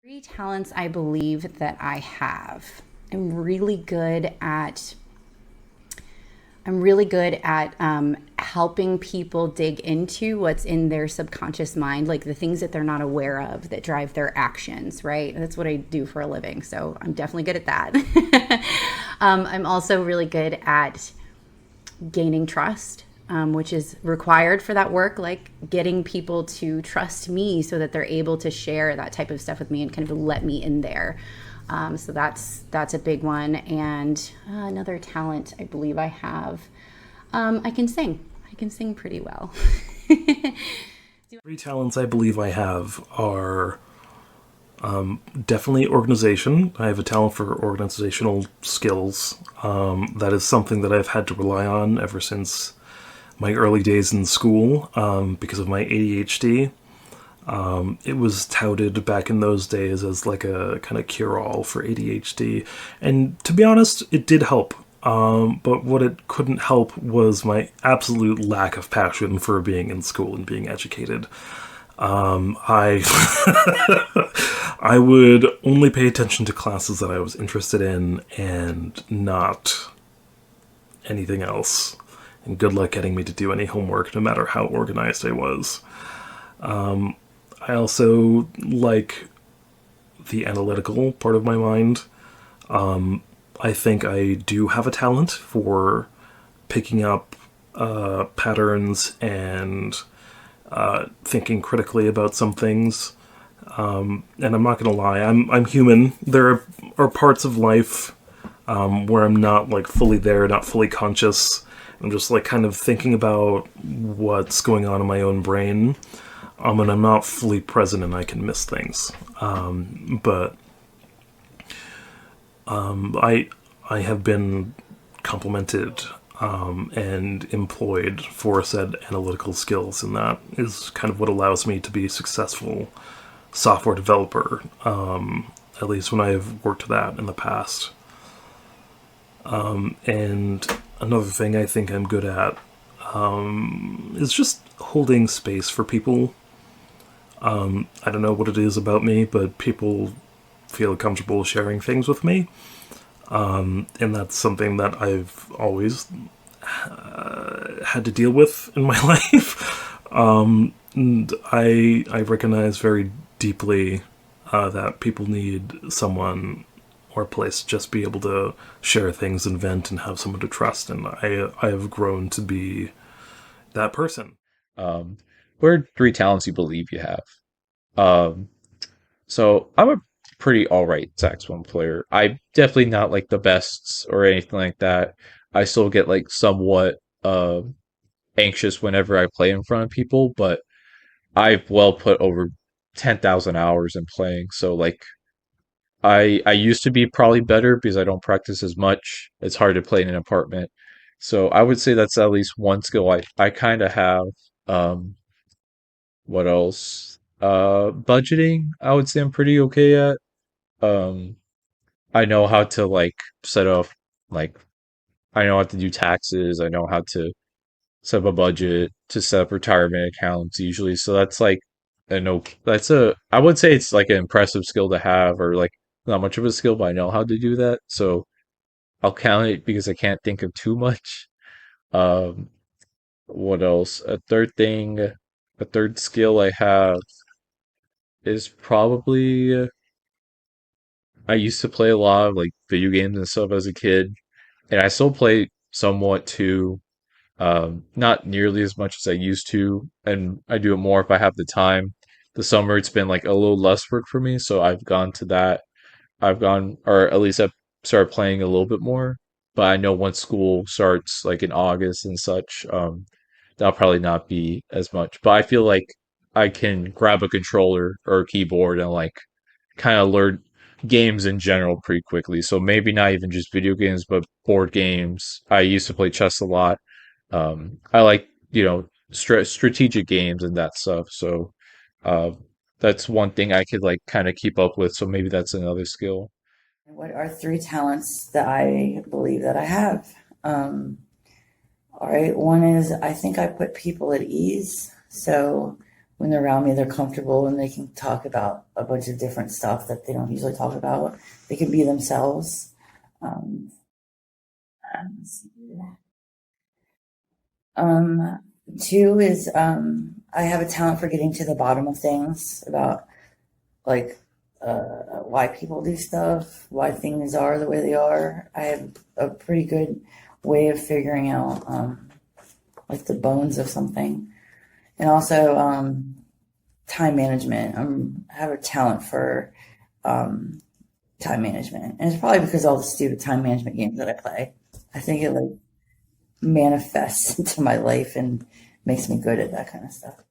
Three talents I believe that I have. I'm really good at I'm really good at helping people dig into what's in their subconscious mind, like the things that they're not aware of that drive their actions, right? That's what I do for a living. So I'm definitely good at that. I'm also really good at gaining trust, which is required for that work, like getting people to trust me so that they're able to share that type of stuff with me and kind of let me in there. So that's a big one. And another talent I believe I have, I can sing. I can sing pretty well. Three talents I believe I have are definitely organization. I have a talent for organizational skills. That is something that I've had to rely on ever since my early days in school because of my ADHD. It was touted back in those days as like a kind of cure all for ADHD. And to be honest, it did help. But what it couldn't help was my absolute lack of passion for being in school and being educated. I I would only pay attention to classes that I was interested in and not anything else. And good luck getting me to do any homework, no matter how organized I was. I also like the analytical part of my mind. I think I do have a talent for picking up patterns and thinking critically about some things. And I'm not gonna lie, I'm human. Are parts of life where I'm not like fully there, not fully conscious. I'm just like kind of thinking about what's going on in my own brain. And I'm not fully present, and I can miss things. But I I have been complimented and employed for said analytical skills, and that is kind of what allows me to be a successful software developer. At least when I've worked that in the past. And another thing I think I'm good at is just holding space for people. I don't know what it is about me, but people feel comfortable sharing things with me. And that's something that I've always had to deal with in my life. And I recognize very deeply that people need someone or a place to just be able to share things and vent and have someone to trust. And I have grown to be that person. Um, what are three talents you believe you have? Um, so I'm a pretty all right saxophone player. I'm definitely not like the best or anything like that. I still get like somewhat anxious whenever I play in front of people, but I've well put over 10,000 hours in playing. So like I used to be probably better because I don't practice as much. It's hard to play in an apartment. So I would say that's at least one skill I kind of have. Um, What else? Budgeting, I would say I'm pretty okay at. Um, I know how to like set up like I know how to do taxes. I know how to set up a budget to set up retirement accounts usually. So that's like I know that's a I would say it's like an impressive skill to have or like not much of a skill, but I know how to do that. So I'll count it because I can't think of too much. Um, what else? A third skill I have is probably I used to play a lot of like video games and stuff as a kid, and I still play somewhat too. Not nearly as much as I used to, and I do it more if I have the time. The summer it's been like a little less work for me, so I've gone to that. I've gone, or at least I've started playing a little bit more. But I know once school starts, like in August and such, that'll probably not be as much. But I feel like I can grab a controller or a keyboard and like kind of learn games in general pretty quickly. So maybe not even just video games, but board games. I used to play chess a lot. I like, strategic games and that stuff. So uh, that's one thing I could like kind of keep up with. So maybe that's another skill. What are three talents that I believe that I have? All right, one is I think I put people at ease. So when they're around me, they're comfortable and they can talk about a bunch of different stuff that they don't usually talk about. They can be themselves. Um, Two is I have a talent for getting to the bottom of things about like why people do stuff, why things are the way they are. I have a pretty good way of figuring out like the bones of something, and also time management. I have a talent for time management, and it's probably because of all the stupid time management games that I play. I think it like manifests into my life and makes me good at that kind of stuff.